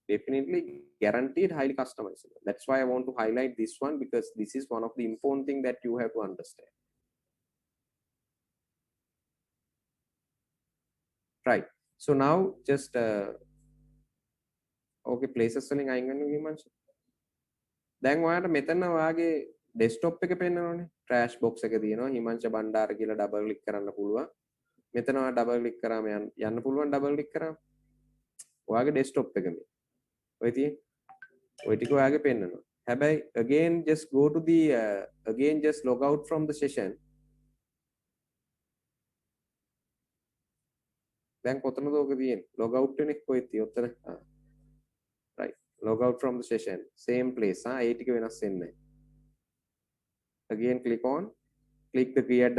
Definitely guaranteed highly customizable. That's why I want to highlight this one, because this is one of the important thing that you have to understand. Right. So now just okay, places වලින් අයින් කරන්න විමර්ශ. දැන් ඔයාලට මෙතන ඔයාගේ desktop එක පෙන්නනෝනේ. trash box එක තියෙනවා. හිමංශ බණ්ඩාර කියලා double click කරන්න පුළුවන්. මෙතන ඔයා double click කරාම යන්න පුළුවන් double click කරාම. ඔයාගේ desktop එක මේ. ඔය තියෙන්නේ. ඔය ටික ඔයාගේ පෙන්නනවා. හැබැයි again just go to the again just log out from the session. දැන් කොතනද ඔක තියෙන්නේ? log out වෙන එක කොහෙද තියෙන්නේ? ඔතන. right. log out from the session. Same place. ඒ ටික වෙනස් වෙන්නේ නැහැ. Again click the geared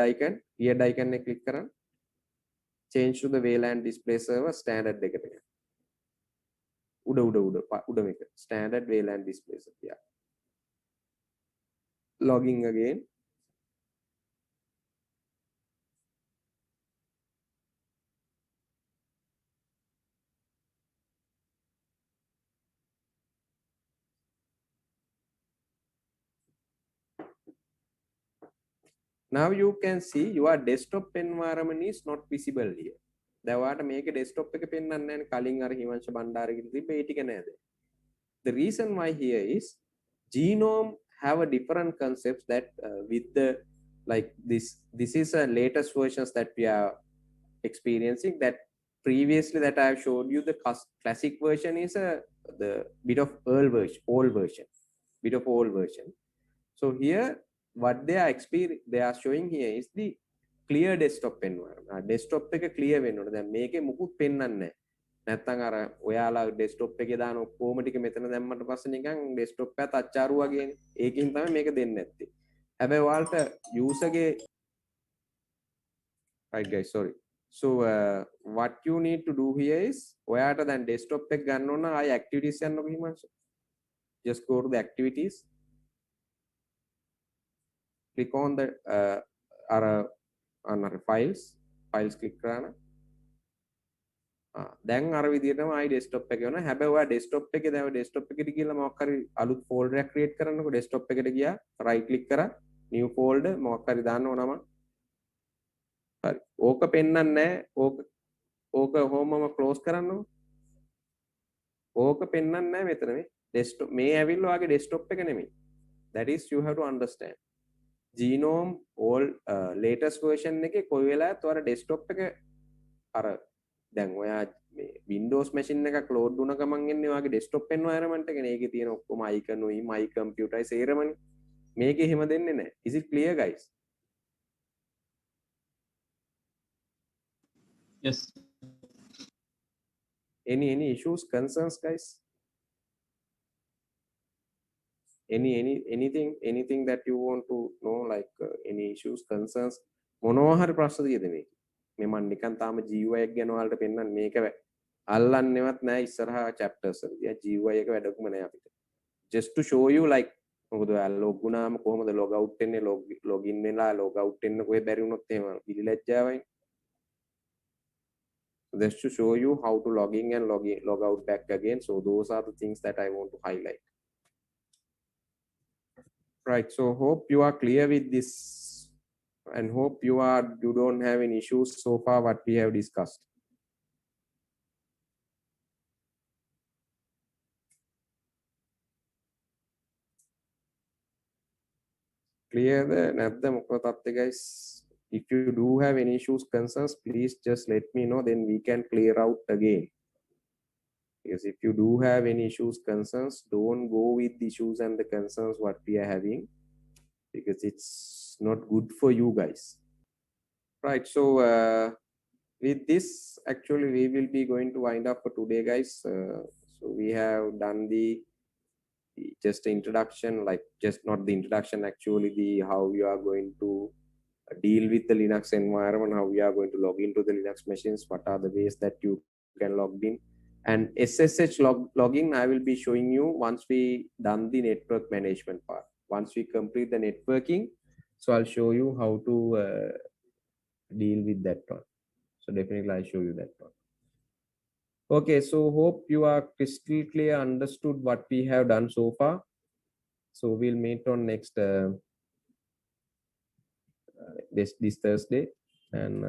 icon එක click කරන්න. Change to the VLAN display server standard එකට යන්න. උඩ මේක standard VLAN display server. Yeah. Logging again. Now you can see your desktop environment is not visible here. දැන් ඔයාලට මේකේ desktop එක පෙන්වන්නේ නැහැ නේ. කලින් අර හිමංශ බණ්ඩාරගේ තිබ්බ ඒ ටික නේද? The reason why here is genome have a different concepts that with the like this is a latest versions that we are experiencing. That previously that I have showed you, the classic version is the bit of old version. So here what they are showing here is the clear desktop environment. Desktop එක clear වෙන්න ඕනේ. දැන් මේකේ මුකුත් පෙන්වන්නේ නැහැ. නැත්තම් අර ඔයාලා desktop එකේ දාන ඔක්කොම ටික මෙතන දැම්මට පස්සේ නිකන් desktop එක තච්චාරු වගේනේ. ඒකින් තමයි මේක දෙන්නේ නැත්තේ. හැබැයි ඔයාලට user ගේ right guys, sorry. So what you need to do here is ඔයාට දැන් desktop එක ගන්න ඕන ආයි activities යන්නකො හිමංශ. Just go to the activities. Click on the files click කරාන. දැන් අර විදිහටම ආයි desktop එක යනවා. හැබැයි ඔයා desktop එකේ දැන් desktop එකට ගිහලා මොකක් හරි අලුත් folder එකක් create කරන්නකො. desktop එකට ගියා right click කරා new folder මොකක් හරි දාන්න ඕනම. හරි. ඕක පෙන්වන්නේ නැහැ. ඕක හෝමම close කරන්නකො. ඕක පෙන්වන්නේ නැහැ මෙතන මේ desktop මේ ඇවිල්ලා ඔයාගේ desktop එක නෙමෙයි. That is you have to understand. Genome all latest version එකේ කොයි වෙලාවත් ඔයාලා desktop එක අර දැන් ඔයා මේ Windows machine එකක් load වුණ ගමන් එන්නේ ඔයාගේ desktop environment එකනේ. ඒකේ තියෙන ඔක්කොම icon උයි my computer සේරමනේ. මේකේ එහෙම දෙන්නේ නැහැ. Is it clear guys? yes Any issues, concerns guys? Anything that you want to know, like any issues, concerns? මොනවා හරි ප්‍රශ්න තියෙද මේ? මේ මම නිකන් තාම GUI එක ගැන ඔයාලට පෙන්නන්න මේක අල්ලන්නේවත් නැහැ ඉස්සරහා chapters වලදී. GUI එක වැඩකුම නැහැ අපිට. Just to show you like මොකද ඔයාලා log වුණාම කොහොමද log out වෙන්නේ, login වෙලා log out වෙන්න කොහෙ බැරි වුණොත් එහෙම පිළිලැජ්ජාවයි. Just to show you how to log in and log out back again. So those are the things that I want to highlight. Right, so hope you are clear with this and hope you don't have any issues so far what we have discussed. Clear the මොකද guys? If you do have any issues, concerns, please just let me know, then we can clear out again. Because if you do have any issues, concerns, don't go with the issues and the concerns what we are having, because it's not good for you guys. Right, so with this, actually, we will be going to wind up for today, guys. So we have done just the introduction, like just not the introduction, actually the how you are going to deal with the Linux environment, how we are going to log into the Linux machines, what are the ways that you can log in. And SSH login, I will be showing you once we done the network management part. Once we complete the networking, so I'll show you how to deal with that one. So definitely I'll show you that one. Okay, so hope you are crystal clear, understood what we have done so far. So we'll meet on next this Thursday, and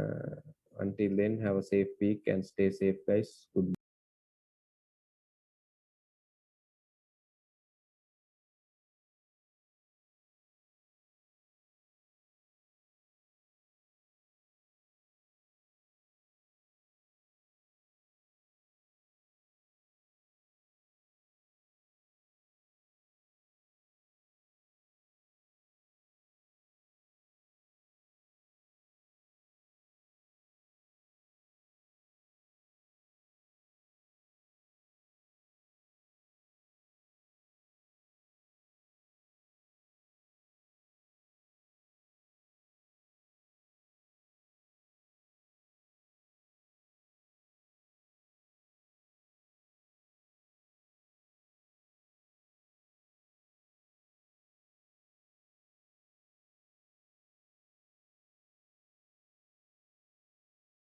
until then, have a safe week and stay safe, guys. Goodbye.